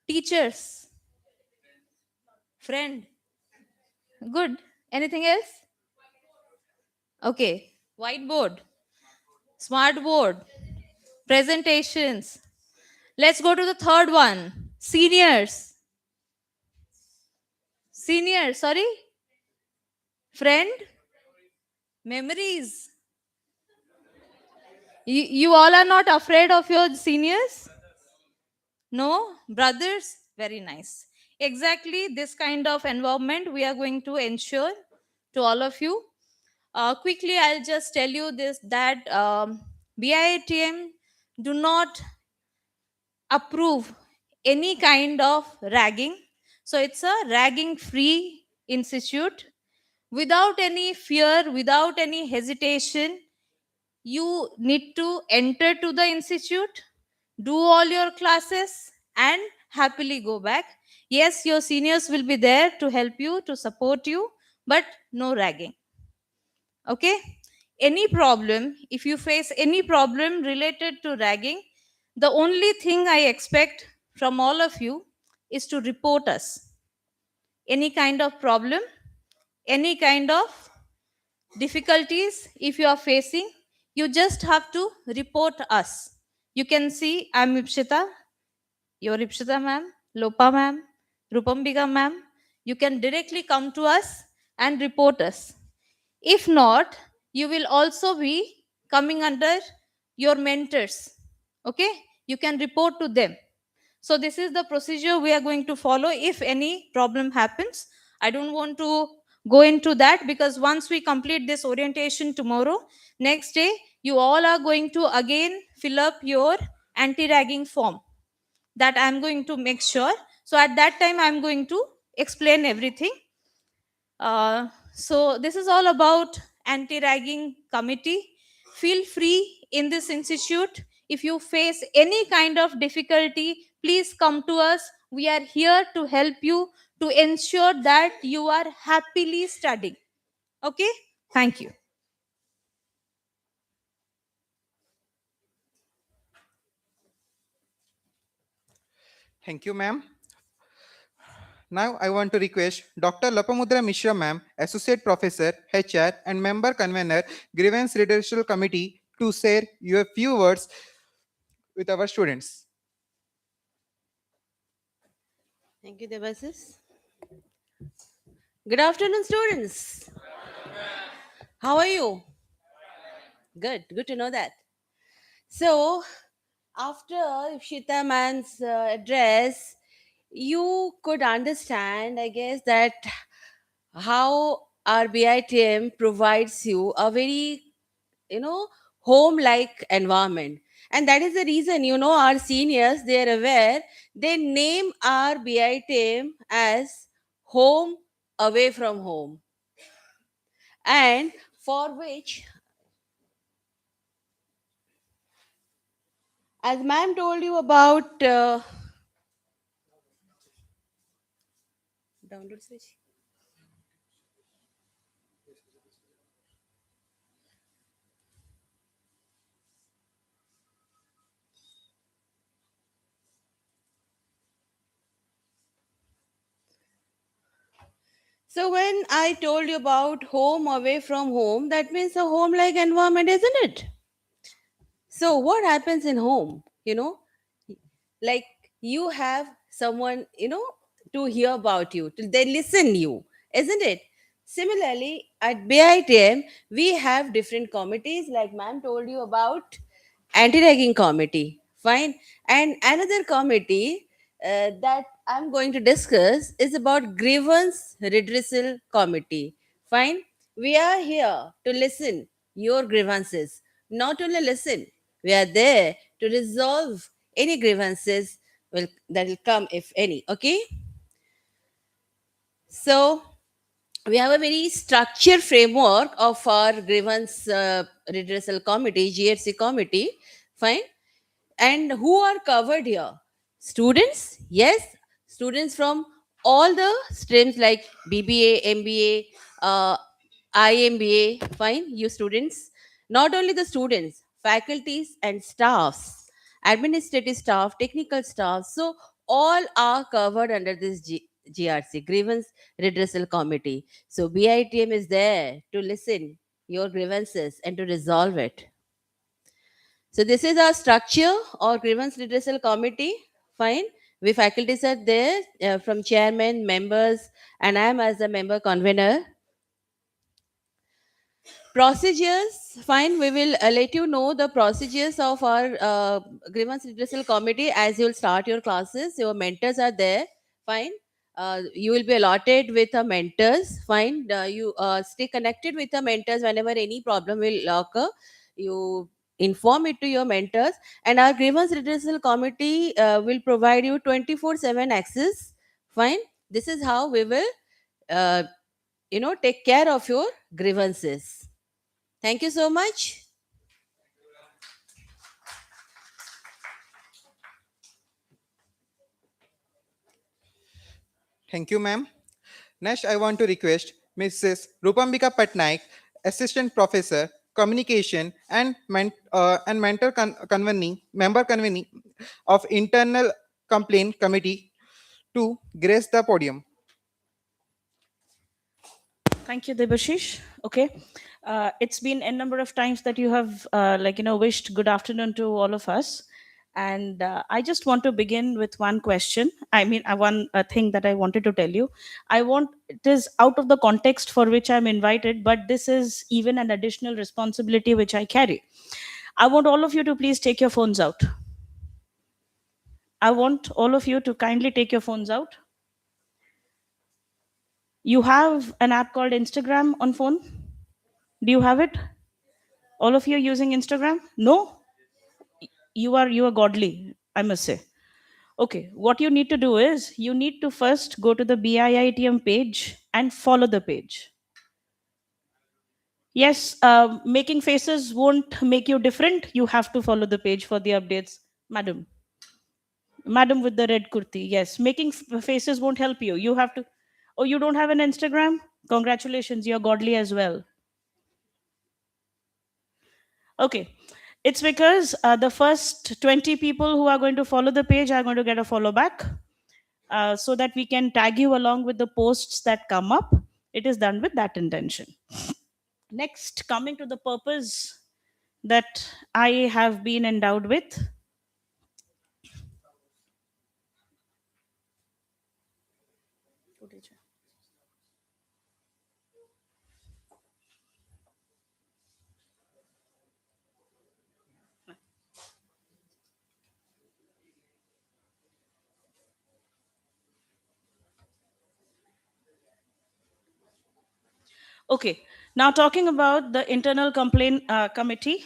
Teachers, friend, good. Anything else? Okay. Whiteboard, smart board, presentations. Let's go to the third one. Seniors. Seniors, sorry. Friend, memories. You all are not afraid of your seniors? No? Brothers? Very nice. Exactly this kind of environment we are going to ensure to all of you. Quickly, I'll just tell you this that BITM do not approve any kind of ragging. So it's a ragging free institute. Without any fear, without any hesitation, you need to enter to the institute, do all your classes, and happily go back. Yes, your seniors will be there to help you, to support you, but no ragging. Okay? Any problem, if you face any problem related to ragging, the only thing I expect from all of you is to report us. Any kind of problem, any kind of difficulties, if you are facing, you just have to report us. You can see I'm Ipshita, your Ipshita ma'am, Lopa ma'am, Rupambika ma'am. You can directly come to us and report us. If not, you will also be coming under your mentors. Okay? You can report to them. So this is the procedure we are going to follow if any problem happens. I don't want to go into that because once we complete this orientation tomorrow, next day, you all are going to again fill up your anti-ragging form that I'm going to make sure. So at that time, I'm going to explain everything. So this is all about anti-ragging committee. Feel free in this institute. If you face any kind of difficulty, please come to us. We are here to help you to ensure that you are happily studying. Okay? Thank you. Thank you, ma'am. Now I want to request Dr. Lapamudra Mishra ma'am, Associate Professor, HR and Member Convener, Grievance Redressal Committee to share your few words with our students. Thank you, Devasis. Good afternoon, students. How are you? Good, good to know that. So, after Shita Man's address, you could understand, I guess, that how our BITM provides you a very, home like environment. And that is the reason, our seniors, they are aware, they name our BITM as home away from home. And for which, as ma'am told you about download switch. So when I told you about home away from home, that means a home like environment, isn't it? So what happens in home? Like you have someone, to hear about you, they listen you, isn't it? Similarly, at BITM, we have different committees, like ma'am told you about anti-ragging committee. Fine. And another committee that I'm going to discuss is about grievance redressal committee. Fine. We are here to listen your grievances. Not only listen, we are there to resolve any grievances that will come, if any. Okay. So we have a very structured framework of our grievance redressal committee, GRC committee. Fine. And who are covered here? Students, yes, students from all the streams like BBA, MBA, I-Mba, fine, you students. Not only the students, faculties and staffs, administrative staff, technical staff, so all are covered under this GRC, Grievance Redressal Committee. So BITM is there to listen your grievances and to resolve it. So this is our structure or grievance redressal committee. Fine. We faculties are there from chairman, members, and I am as a member convener. Procedures, fine. We will let you know the procedures of our grievance redressal committee as you will start your classes. Your mentors are there, fine. You will be allotted with a mentors, fine. You stay connected with the mentors whenever any problem will occur. You inform it to your mentors, and our grievance redressal committee will provide you 24/7 access, fine. This is how we will, take care of your grievances. Thank you so much. Thank you, ma'am. Next, I want to request Mrs. Rupambika Patnaik, Assistant Professor, Communication and Mentor Convening, Member Convening of Internal Complaint Committee to grace the podium. Thank you, Debashish. Okay. It's been a number of times that you have, wished good afternoon to all of us. And I just want to begin with one question. One thing that I wanted to tell you. It is out of the context for which I'm invited, but this is even an additional responsibility which I carry. I want all of you to please take your phones out. I want all of you to kindly take your phones out. You have an app called Instagram on phone? Do you have it? All of you are using Instagram? No? You are godly, I must say. Okay, what you need to do is you need to first go to the BIITM page and follow the page. Yes, making faces won't make you different. You have to follow the page for the updates, madam. Madam with the red kurti. Yes, making faces won't help you. You have to. Oh, you don't have an Instagram? Congratulations, you're godly as well. Okay, it's because the first 20 people who are going to follow the page are going to get a follow back so that we can tag you along with the posts that come up. It is done with that intention. Next, coming to the purpose that I have been endowed with. Okay, now talking about the internal complaint committee.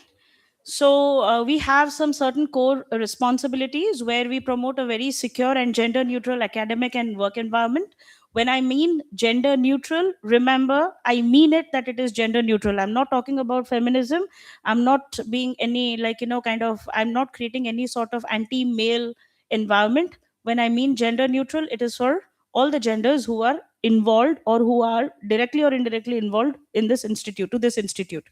So we have some certain core responsibilities where we promote a very secure and gender neutral academic and work environment. When I mean gender neutral, remember, I mean it that it is gender neutral. I'm not talking about feminism. I'm not being any I'm not creating any sort of anti-male environment. When I mean gender neutral, it is for all the genders who are involved or who are directly or indirectly involved in this institute.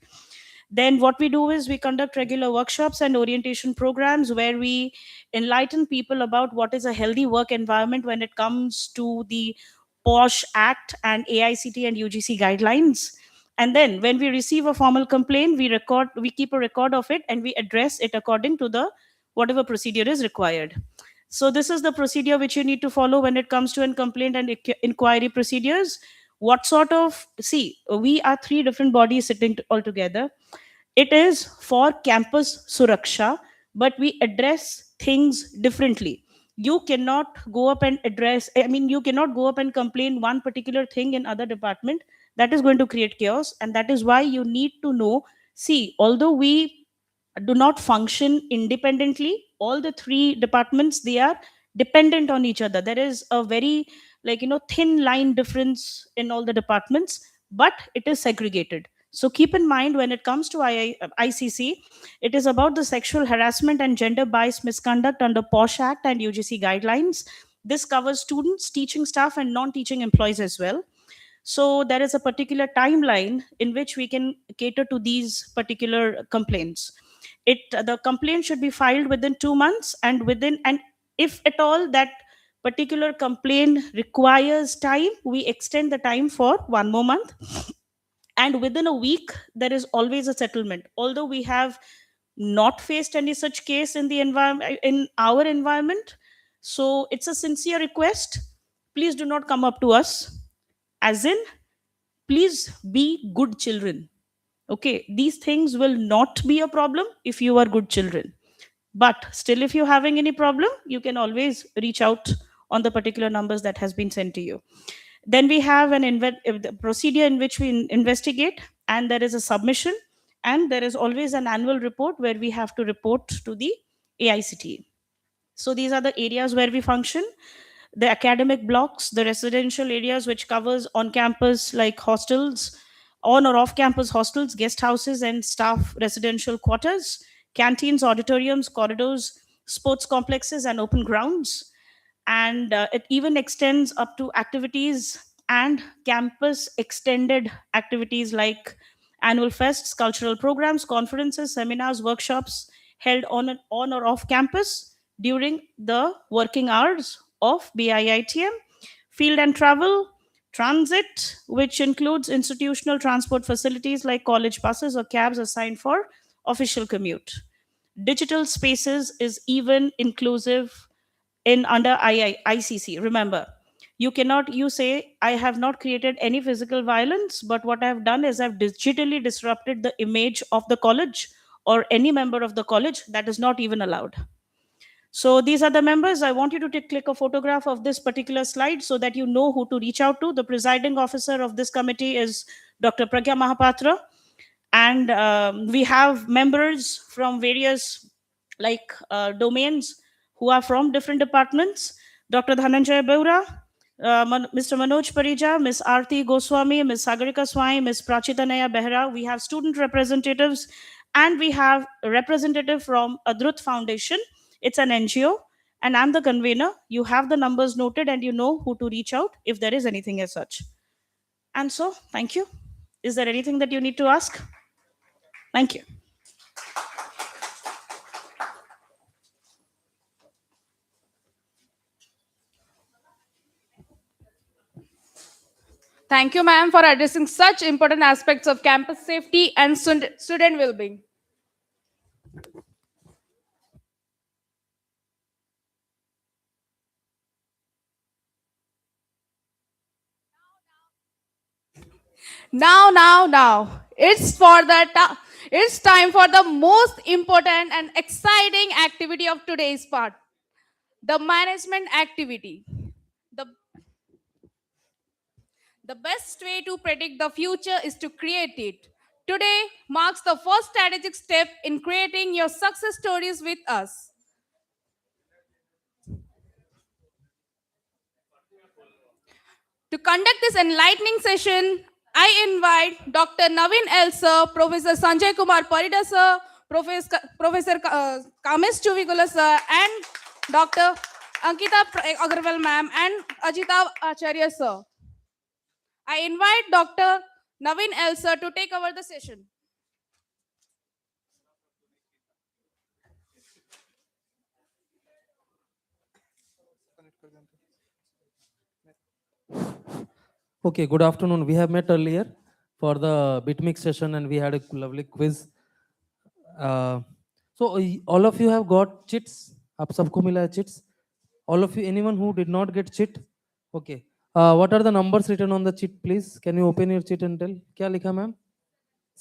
Then what we do is we conduct regular workshops and orientation programs where we enlighten people about what is a healthy work environment when it comes to the POSH Act and AICT and UGC guidelines. And then when we receive a formal complaint, we keep a record of it and we address it according to the whatever procedure is required. So this is the procedure which you need to follow when it comes to a complaint and inquiry procedures. What sort of, see, we are three different bodies sitting all together. It is for campus suraksha, but we address things differently. You cannot go up and you cannot go up and complain one particular thing in other department. That is going to create chaos, and that is why you need to know. See, although we do not function independently, all the three departments, they are dependent on each other. There is a very thin line difference in all the departments, but it is segregated. So keep in mind when it comes to ICC, it is about the sexual harassment and gender bias misconduct under POSH Act and UGC guidelines. This covers students, teaching staff, and non-teaching employees as well. So there is a particular timeline in which we can cater to these particular complaints. The complaint should be filed within 2 months, and if at all that particular complaint requires time, we extend the time for 1 more month. And within a week, there is always a settlement. Although we have not faced any such case in the environment, in our environment, so it's a sincere request. Please do not come up to us, as in, please be good children. Okay, these things will not be a problem if you are good children. But still, if you're having any problem, you can always reach out on the particular numbers that has been sent to you. Then we have the procedure in which we investigate, and there is a submission, and there is always an annual report where we have to report to the AICTE. So these are the areas where we function. The academic blocks, the residential areas which covers on campus like hostels, on or off campus hostels, guest houses and staff residential quarters, canteens, auditoriums, corridors, sports complexes and open grounds. And it even extends up to activities and campus extended activities like annual fests, cultural programs, conferences, seminars, workshops held on or off campus during the working hours of BIITM, field and travel, transit, which includes institutional transport facilities like college buses or cabs assigned for official commute. Digital spaces is even inclusive in under ICC. Remember, you say, I have not created any physical violence, but what I have done is I've digitally disrupted the image of the college or any member of the college. That is not even allowed. So these are the members. I want you to click a photograph of this particular slide so that you know who to reach out to. The presiding officer of this committee is Dr. Pragya Mahapatra. And we have members from various domains who are from different departments. Dr. Dhananjay Beura, Mr. Manoj Parija, Ms. Aarti Goswami, Ms. Sagarika Swami, Ms. Prachita Naya Behra. We have student representatives, and we have a representative from Adrut Foundation. It's an NGO, and I'm the convener. You have the numbers noted, and you know who to reach out if there is anything as such. And so, thank you. Is there anything that you need to ask? Thank you. Thank you, ma'am, for addressing such important aspects of campus safety and student well-being. Now. It's time for the most important and exciting activity of today's part, the management activity. The, the best way to predict the future is to create it. Today marks the first strategic step in creating your success stories with us. To conduct this enlightening session, I invite Dr. Naveen L. Sir, Professor Sanjay Kumar Parida Sir, Professor Kamesh Chuvigula Sir, and Dr. Ankita Agarwal Ma'am, and Ajita Acharya Sir. I invite Dr. Naveen L. Sir to take over the session. Okay, good afternoon. We have met earlier for the BitMix session and we had a lovely quiz. So all of you have got chits? आप सबको मिला है chits? All of you, anyone who did not get chit? Okay. What are the numbers written on the chit, please? Can you open your chit and tell? क्या लिखा ma'am?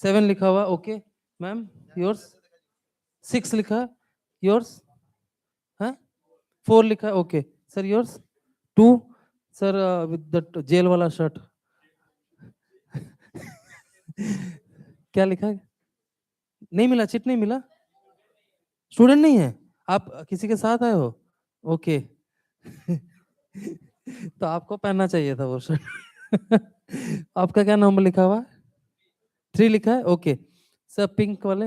7 लिखा हुआ. Okay. Ma'am, yours? 6 लिखा. Yours? Huh? 4 लिखा. Okay. Sir, yours? 2. Sir, with the jail वाला shirt. क्या लिखा है? नहीं मिला, चिट नहीं मिला. स्टूडेंट नहीं है, आप किसी के साथ आए हो? ओके. तो आपको पहनना चाहिए था वो शर्ट. आपका क्या नंबर लिखा हुआ? 3 लिखा है. ओके सर, पिंक वाले.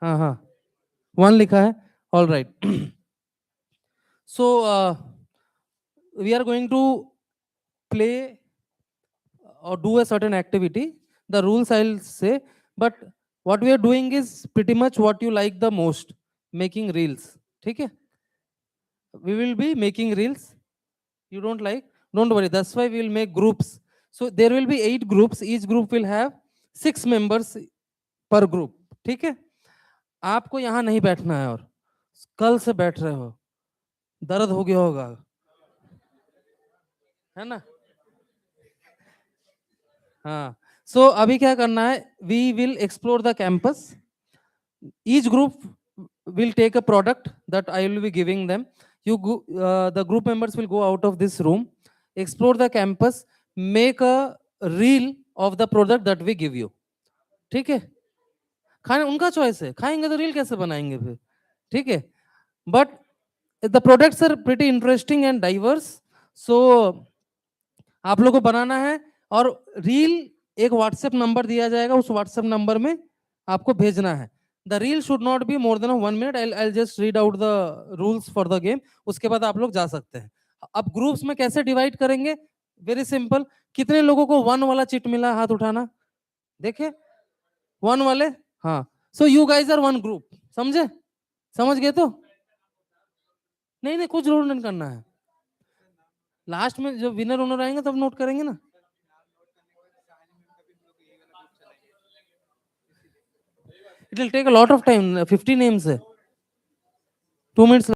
हाँ 1 लिखा है. All right. So we are going to play or do a certain activity. The rules I'll say, but what we are doing is pretty much what you like the most, making reels. Okay? We will be making reels. You don't like? Don't worry. That's why we will make groups. So there will be 8 groups. Each group will have 6 members per group. ठीक है? आपको यहाँ नहीं बैठना है और कल से बैठ रहे हो, दर्द हो गया होगा, है ना? हाँ. So अभी क्या करना है? We will explore the campus. Each group will take a product that I will be giving them. The group members will go out of this room, explore the campus, make a reel of the product that we give you. ठीक है? खाने उनका choice है, खाएंगे तो reel कैसे बनाएंगे फिर? ठीक है? But the products are pretty interesting and diverse. So आप लोगों को बनाना है और रील एक व्हाट्सएप नंबर दिया जाएगा, उस व्हाट्सएप नंबर में आपको भेजना है. The reel should not be more than 1 minute. I'll just read out the rules for the game. उसके बाद आप लोग जा सकते हैं. अब ग्रुप्स में कैसे डिवाइड करेंगे? Very simple. कितने लोगों को 1 वाला चिट मिला? हाथ उठाना. देखे 1 वाले? हाँ. So you guys are 1 group. समझे? समझ गए तो? नहीं नहीं, कुछ जरूर नहीं करना है. लास्ट में जब विनर ओनर आएंगे तब नोट करेंगे ना. It will take a lot of time. 50 names है. 2 minutes